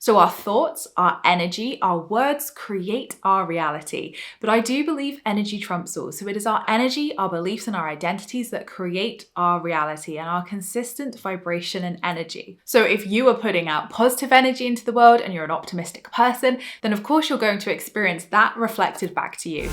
So our thoughts, our energy, our words create our reality. But I do believe energy trumps all. So it is our energy, our beliefs, and our identities that create our reality and our consistent vibration and energy. So if you are putting out positive energy into the world and you're an optimistic person, then of course you're going to experience that reflected back to you.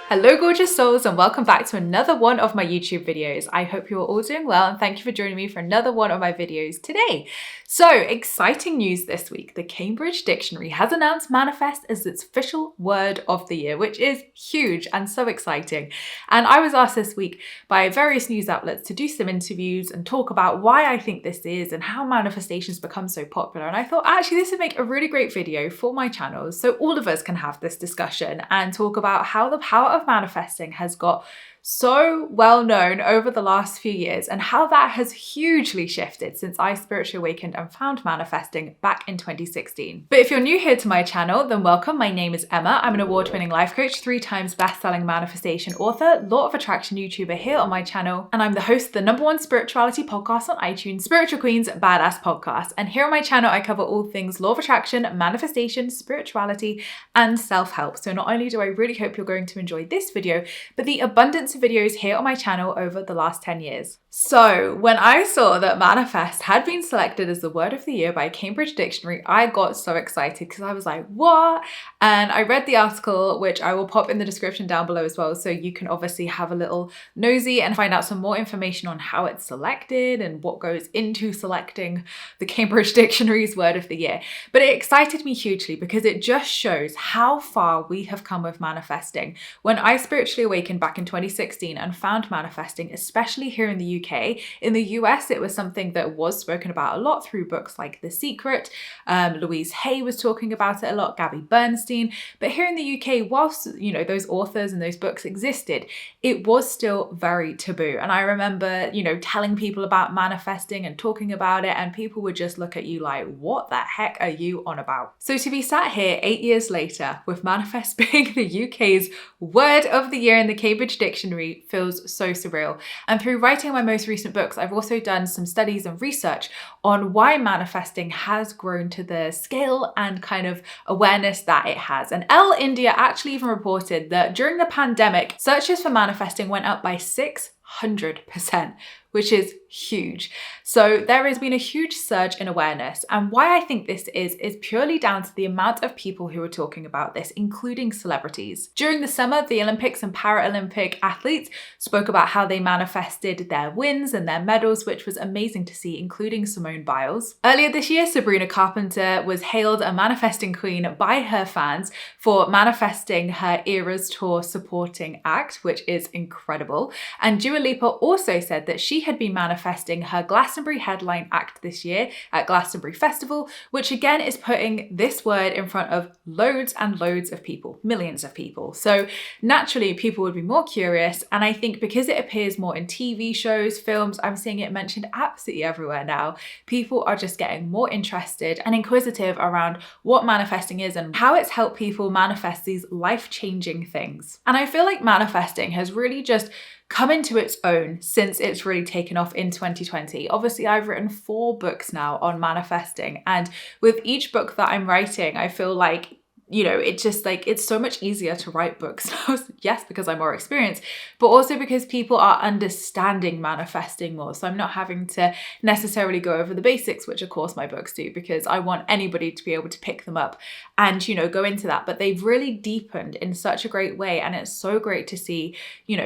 Hello gorgeous souls, and welcome back to another one of my YouTube videos. I hope you're all doing well, and thank you for joining me for another one of my videos today. So exciting news this week. The Cambridge Dictionary has announced manifest as its official word of the year, which is huge and so exciting. And I was asked this week by various news outlets to do some interviews and talk about why I think this is and how manifestations become so popular. And I thought actually this would make a really great video for my channel so all of us can have this discussion and talk about how the power of manifesting has got so well known over the last few years and how that has hugely shifted since I spiritually awakened and found manifesting back in 2016. But if you're new here to my channel, then welcome. My name is Emma. I'm an award-winning life coach, 3 times best-selling manifestation author, law of attraction YouTuber here on my channel, and I'm the host of the #1 spirituality podcast on iTunes, Spiritual Queen's Badass Podcast. And here on my channel, I cover all things law of attraction, manifestation, spirituality, and self-help. So not only do I really hope you're going to enjoy this video, but the abundance of videos here on my channel over the last 10 years. So when I saw that manifest had been selected as the word of the year by Cambridge Dictionary, I got so excited because I was like, what? And I read the article, which I will pop in the description down below as well, so you can obviously have a little nosy and find out some more information on how it's selected and what goes into selecting the Cambridge Dictionary's word of the year. But it excited me hugely because it just shows how far we have come with manifesting. When I spiritually awakened back in 2016 and found manifesting, especially here in the UK. In the US, it was something that was spoken about a lot through books like The Secret. Louise Hay was talking about it a lot, Gabby Bernstein. But here in the UK, whilst, those authors and those books existed, it was still very taboo. And I remember, telling people about manifesting and talking about it, and people would just look at you like, what the heck are you on about? So to be sat here 8 years later with manifest being the UK's word of the year in the Cambridge Dictionary feels so surreal. And through writing my most recent books, I've also done some studies and research on why manifesting has grown to the scale and kind of awareness that it has. And Elle India actually even reported that during the pandemic, searches for manifesting went up by 600%, which is huge. So there has been a huge surge in awareness. And why I think this is purely down to the amount of people who are talking about this, including celebrities. During the summer, the Olympics and Paralympic athletes spoke about how they manifested their wins and their medals, which was amazing to see, including Simone Biles. Earlier this year, Sabrina Carpenter was hailed a manifesting queen by her fans for manifesting her Eras Tour supporting act, which is incredible. And Dua Lipa also said that she had been manifesting her Glastonbury headline act this year at Glastonbury Festival, which again is putting this word in front of loads and loads of people, millions of people. So naturally people would be more curious, and I think because it appears more in TV shows, films, I'm seeing it mentioned absolutely everywhere now. People are just getting more interested and inquisitive around what manifesting is and how it's helped people manifest these life-changing things. And I feel like manifesting has really just come into its own since it's really taken off in 2020. Obviously, I've written 4 books now on manifesting, and with each book that I'm writing, I feel like it's just like, it's so much easier to write books now. Yes, because I'm more experienced, but also because people are understanding manifesting more. So I'm not having to necessarily go over the basics, which of course my books do, because I want anybody to be able to pick them up and, go into that. But they've really deepened in such a great way. And it's so great to see,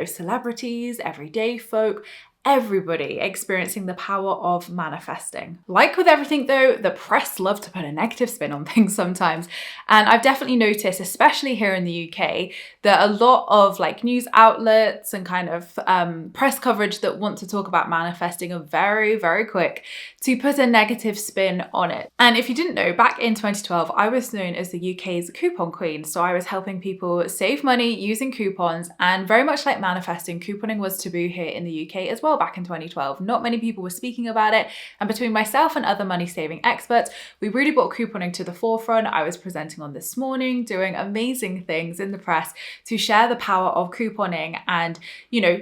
celebrities, everyday folk, everybody experiencing the power of manifesting. Like with everything though, the press love to put a negative spin on things sometimes. And I've definitely noticed, especially here in the UK, that a lot of news outlets and kind of press coverage that want to talk about manifesting are very, very quick to put a negative spin on it. And if you didn't know, back in 2012, I was known as the UK's coupon queen. So I was helping people save money using coupons, and very much like manifesting, couponing was taboo here in the UK as well well back in 2012. Not many people were speaking about it. And between myself and other money saving experts, we really brought couponing to the forefront. I was presenting on This Morning, doing amazing things in the press to share the power of couponing and,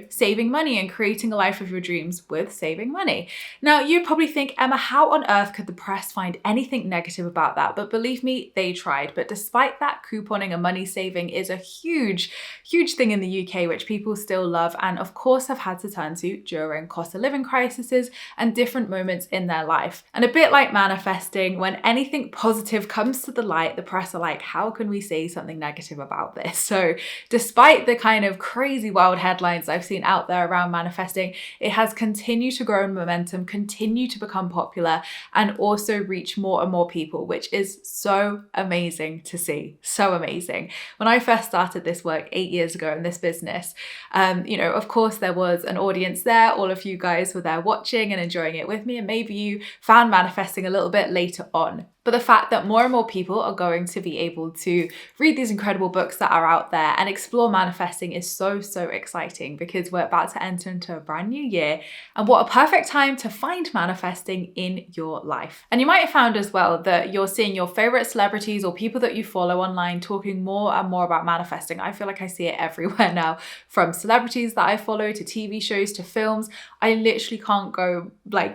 saving money and creating a life of your dreams with saving money. Now, you'd probably think, Emma, how on earth could the press find anything negative about that? But believe me, they tried. But despite that, couponing and money saving is a huge thing in the UK, which people still love and of course have had to turn to during cost of living crises and different moments in their life. And a bit like manifesting, when anything positive comes to the light, the press are like, how can we say something negative about this? So despite the kind of crazy wild headlines I've seen out there around manifesting, it has continued to grow in momentum, continue to become popular, and also reach more and more people, which is so amazing to see. So amazing. When I first started this work 8 years ago in this business, of course there was an audience there. All of you guys were there watching and enjoying it with me, and maybe you found manifesting a little bit later on. But the fact that more and more people are going to be able to read these incredible books that are out there and explore manifesting is so exciting, because we're about to enter into a brand new year, and what a perfect time to find manifesting in your life. And you might have found as well that you're seeing your favorite celebrities or people that you follow online talking more and more about manifesting. I feel like I see it everywhere now, from celebrities that I follow to TV shows to films. I literally can't go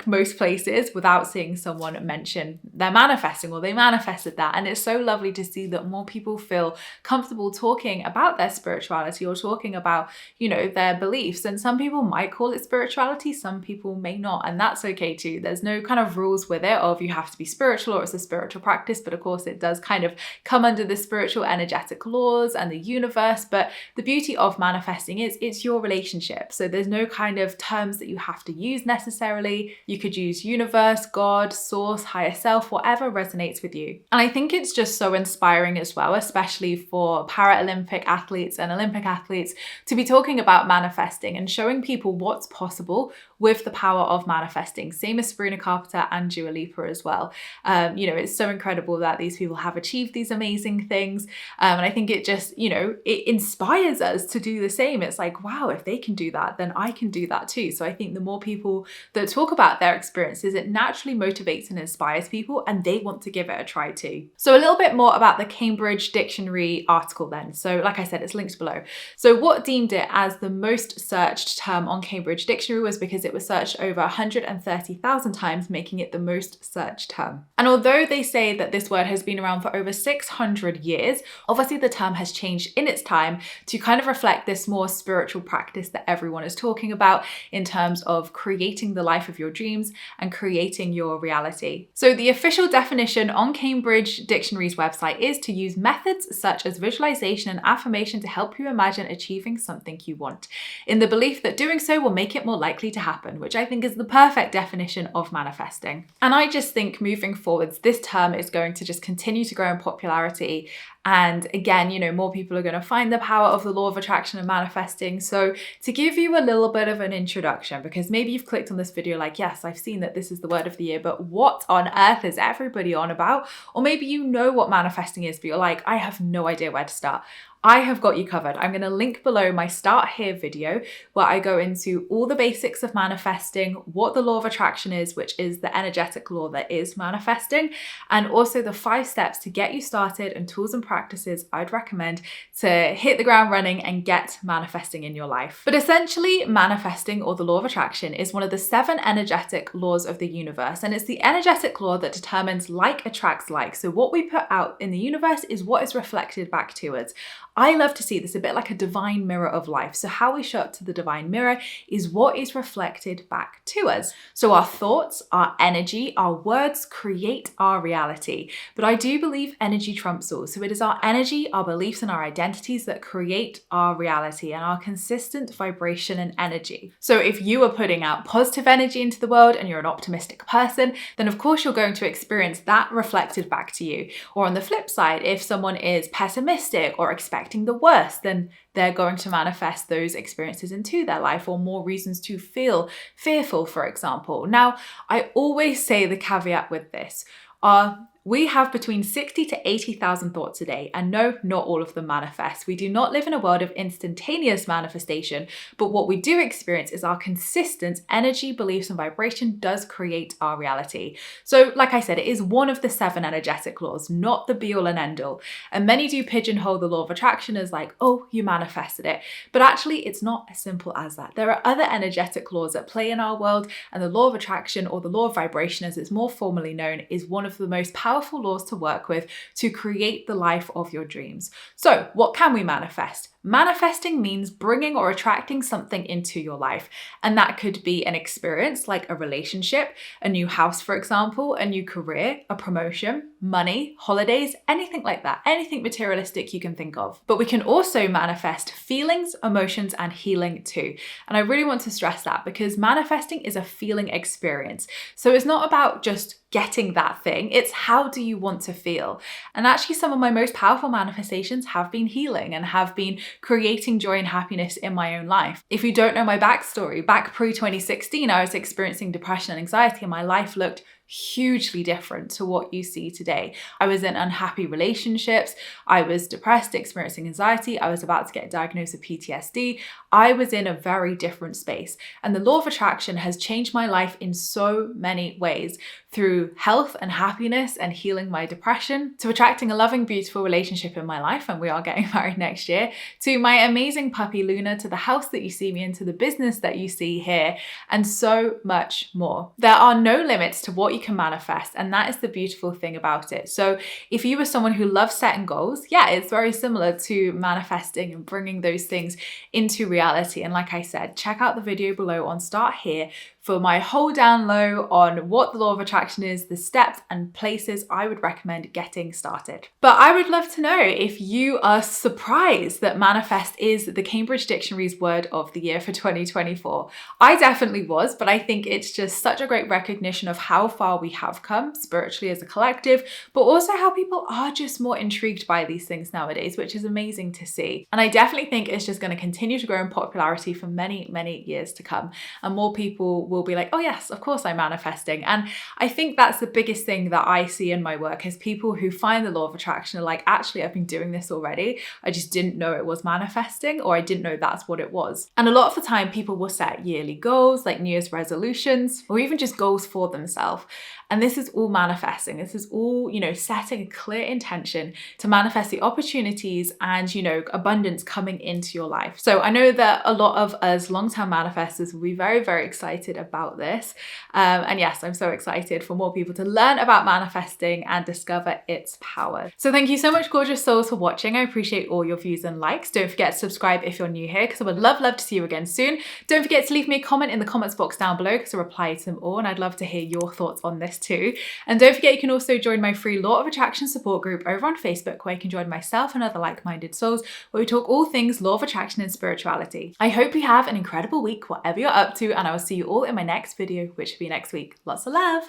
most places without seeing someone mention their manifesting or they manifested that. And it's so lovely to see that more people feel comfortable talking about their spirituality or talking about, their beliefs. And some people might call it spirituality, some people may not, and that's okay too. There's no kind of rules with it of you have to be spiritual or it's a spiritual practice, but of course it does kind of come under the spiritual energetic laws and the universe. But the beauty of manifesting is it's your relationship. So there's no kind of terms that you have to use necessarily. You could use universe, God, source, higher self, whatever resonates with you. And I think it's just so inspiring as well, especially for Paralympic athletes and Olympic athletes, to be talking about manifesting and showing people what's possible with the power of manifesting. Same as Sabrina Carpenter and Dua Lipa as well. It's so incredible that these people have achieved these amazing things. And I think it just, it inspires us to do the same. It's like, wow, if they can do that, then I can do that too. So I think the more people that talk about their experiences, it naturally motivates and inspires people, and they want to give it a try too. So a little bit more about the Cambridge Dictionary article then. So like I said, it's linked below. So what deemed it as the most searched term on Cambridge Dictionary was because it was searched over 130,000 times, making it the most searched term. And although they say that this word has been around for over 600 years, obviously the term has changed in its time to kind of reflect this more spiritual practice that everyone is talking about in terms of creating the life of your dreams and creating your reality. So the official definition on Cambridge Dictionary's website is to use methods such as visualization and affirmation to help you imagine achieving something you want, in the belief that doing so will make it more likely to happen, which I think is the perfect definition of manifesting. And I just think moving forwards, this term is going to just continue to grow in popularity. And again, more people are going to find the power of the law of attraction and manifesting. So to give you a little bit of an introduction, because maybe you've clicked on this video like, yes, I've seen that this is the word of the year, but what on earth is everybody on about? Or maybe you know what manifesting is, but you're like, I have no idea where to start. I have got you covered. I'm going to link below my Start Here video where I go into all the basics of manifesting, what the law of attraction is, which is the energetic law that is manifesting, and also the 5 steps to get you started and tools and practices I'd recommend to hit the ground running and get manifesting in your life. But essentially, manifesting, or the law of attraction, is one of the 7 energetic laws of the universe, and it's the energetic law that determines like attracts like. So what we put out in the universe is what is reflected back to us. I love to see this a bit like a divine mirror of life. So how we show up to the divine mirror is what is reflected back to us. So our thoughts, our energy, our words create our reality. But I do believe energy trumps all. So it is our energy, our beliefs, and our identities that create our reality and our consistent vibration and energy. So if you are putting out positive energy into the world and you're an optimistic person, then of course you're going to experience that reflected back to you. Or on the flip side, if someone is pessimistic or expecting the worst, then they're going to manifest those experiences into their life, or more reasons to feel fearful, for example. Now, I always say the caveat with this. Our We have between 60 to 80,000 thoughts a day, and no, not all of them manifest. We do not live in a world of instantaneous manifestation, but what we do experience is our consistent energy, beliefs, and vibration does create our reality. So, like I said, it is one of the 7 energetic laws, not the be all and end all. And many do pigeonhole the law of attraction as like, oh, you manifested it. But actually, it's not as simple as that. There are other energetic laws at play in our world, and the law of attraction, or the law of vibration as it's more formally known, is one of the most powerful laws to work with to create the life of your dreams. So, what can we manifest? Manifesting means bringing or attracting something into your life. And that could be an experience like a relationship, a new house, for example, a new career, a promotion, money, holidays, anything like that, anything materialistic you can think of. But we can also manifest feelings, emotions, and healing too. And I really want to stress that because manifesting is a feeling experience. So it's not about just getting that thing, it's how do you want to feel? And actually some of my most powerful manifestations have been healing and have been creating joy and happiness in my own life. If you don't know my backstory, back pre-2016, I was experiencing depression and anxiety and my life looked hugely different to what you see today. I was in unhappy relationships, I was depressed, experiencing anxiety, I was about to get diagnosed with PTSD. I was in a very different space. And the law of attraction has changed my life in so many ways, through health and happiness and healing my depression, to attracting a loving, beautiful relationship in my life, and we are getting married next year, to my amazing puppy Luna, to the house that you see me in, to the business that you see here, and so much more. There are no limits to what you can manifest, and that is the beautiful thing about it. So if you were someone who loves setting goals, yeah, it's very similar to manifesting and bringing those things into reality. And like I said, check out the video below on Start Here for my whole down low on what the law of attraction is, the steps and places I would recommend getting started. But I would love to know if you are surprised that manifest is the Cambridge Dictionary's word of the year for 2024. I definitely was, but I think it's just such a great recognition of how far we have come spiritually as a collective, but also how people are just more intrigued by these things nowadays, which is amazing to see. And I definitely think it's just going to continue to grow in popularity for many, many years to come. And more people will be like, oh yes, of course I'm manifesting. And I think that's the biggest thing that I see in my work is people who find the law of attraction are like, actually, I've been doing this already. I just didn't know it was manifesting, or I didn't know that's what it was. And a lot of the time people will set yearly goals like New Year's resolutions, or even just goals for themselves. And this is all manifesting. This is all, setting a clear intention to manifest the opportunities and, abundance coming into your life. So I know that a lot of us long-term manifestors will be very, very excited about this. And yes, I'm so excited for more people to learn about manifesting and discover its power. So thank you so much, gorgeous souls, for watching. I appreciate all your views and likes. Don't forget to subscribe if you're new here, because I would love to see you again soon. Don't forget to leave me a comment in the comments box down below, because I reply to them all, and I'd love to hear your thoughts on this too. And don't forget, you can also join my free Law of Attraction support group over on Facebook, where you can join myself and other like-minded souls, where we talk all things Law of Attraction and spirituality. I hope you have an incredible week, whatever you're up to, and I will see you all in my next video, which will be next week. Lots of love.